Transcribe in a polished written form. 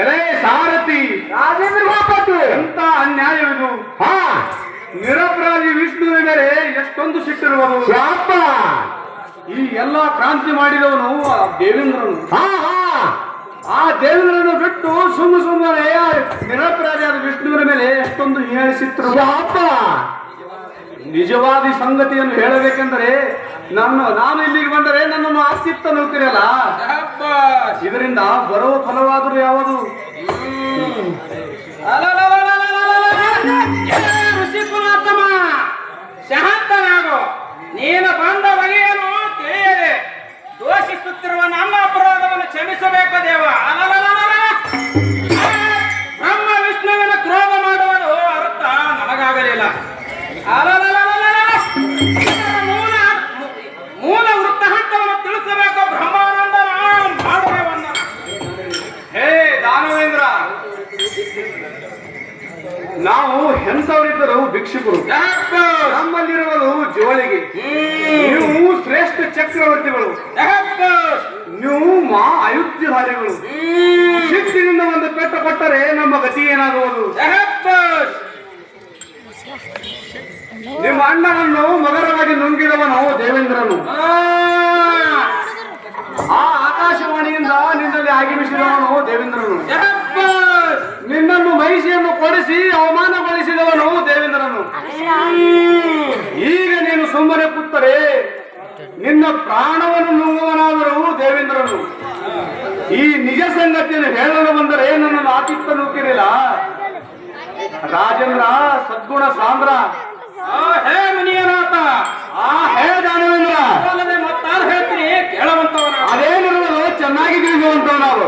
ಎಲೇ ಸಾರಥಿ ರಾಜೇಂದ್ರ ಬಾಪತ್ತು ಎಂತ ಅನ್ಯಾಯವಿದು. ಹಾ ನಿರಪರಾಧಿ ವಿಷ್ಣುವಿನ ಮೇಲೆ ಎಷ್ಟೊಂದು ಸಿಟ್ಟಿರುವುದು. ಶಾಪ ಈ ಎಲ್ಲ ಕ್ರಾಂತಿ ಮಾಡಿದವನು ಆ ದೇವೇಂದ್ರನು. ಹಾ ಹಾ ಆ ದೇವೇಂದ್ರನು ಬಿಟ್ಟು ಸುಮ್ಮನೆ ನಿರಪರಾಧಿಯಾದ ವಿಷ್ಣುವಿನ ಮೇಲೆ ಎಷ್ಟೊಂದು ಹೀಯಾಳಿಸಿದ್ರು. ಶಾಪ ನಿಜವಾದ ಸಂಗತಿಯನ್ನು ಹೇಳಬೇಕೆಂದರೆ ನಾನು ಇಲ್ಲಿಗೆ ಬಂದರೆ ನನ್ನನ್ನು ಆಸ್ತಿತ್ತ ನೌಕರಿಯಲ್ಲ. ಇದರಿಂದ ಬರುವ ಫಲವಾದರೂ ಯಾವುದು? ಋಷಿಕುಲಾತಮ ಶಾಂತನಾಗು. ನೀನು ಬಂದ ಬಗೆಯನ್ನು ತಿಳಿಯದೆ ದೋಷಿಸುತ್ತಿರುವ ನನ್ನ ಅಪರಾಧವನ್ನು ಕ್ಷಮಿಸಬೇಕು ದೇವ. ಬ್ರಹ್ಮ ವಿಷ್ಣುವಿನ ಕ್ರೋಧ ಮಾಡುವುದು ಅರ್ಥ ನನಗಾಗಲಿಲ್ಲ. ಮೂಲ ವೃತ್ತಾಂತವನ್ನು ತಿಳಿಸಬೇಕು. ಬ್ರಹ್ಮಾನಂದನ ಮಾಡುವವನ್ನ. ಹೇ ದಾನವೇಂದ್ರ, ನಾವು ಎಂಥವರಿದ್ದರು ಭಿಕ್ಷುಕರು. ನಮ್ಮಲ್ಲಿರುವುದು ಜೋಳಿಗೆ. ನೀವು ಶ್ರೇಷ್ಠ ಚಕ್ರವರ್ತಿಗಳು. ನೀವು ಆಯುಧ್ಯಧಾರಿಗಳು. ಶಿಸ್ತಿನಿಂದ ಒಂದು ಪೆಟ್ಟು ಕೊಟ್ಟರೆ ನಮ್ಮ ಗತಿ ಏನಾಗುವುದು? ನಿಮ್ಮ ಅಣ್ಣನನ್ನು ಮಗರವಾಗಿ ನುಂಗಿದವನು ದೇವೇಂದ್ರನು. ಆ ಆಕಾಶವಾಣಿಯಿಂದ ನಿನ್ನಲ್ಲಿ ಆಗಮಿಸಿದವನು ದೇವೇಂದ್ರನು. ನಿನ್ನನ್ನು ಮಹಿಷಿಯನ್ನು ಕೊಡಿಸಿ ಅವಮಾನಗೊಳಿಸಿದವನು ದೇವೇಂದ್ರನು. ಈಗ ನೀನು ಸುಮ್ಮನೆ ಕೂತರೆ ನಿನ್ನ ಪ್ರಾಣವನ್ನು ನುಂಗುವನಾದರೂ ದೇವೇಂದ್ರನು. ಈ ನಿಜ ಸಂಗತಿಯನ್ನು ಹೇಳಲು ಬಂದರೆ ನನ್ನನ್ನು ಆತಿತ್ತ ನುಗ್ಗಿರಲಿಲ್ಲ. ರಾಜೇಂದ್ರ ಸದ್ಗುಣ ಸಾಂದ್ರ. ಹೇ ಮುನಿಯನಾಥ, ಹೇ ದಾನವೇಂದ್ರ, ಮತ್ತಾರು ಹೇಳ್ತೀನಿ ಕೇಳುವಂತವನ. ಅದೇನಿರುವುದು ಚೆನ್ನಾಗಿ ತಿಳಿಸುವಂತವ ನಾವು.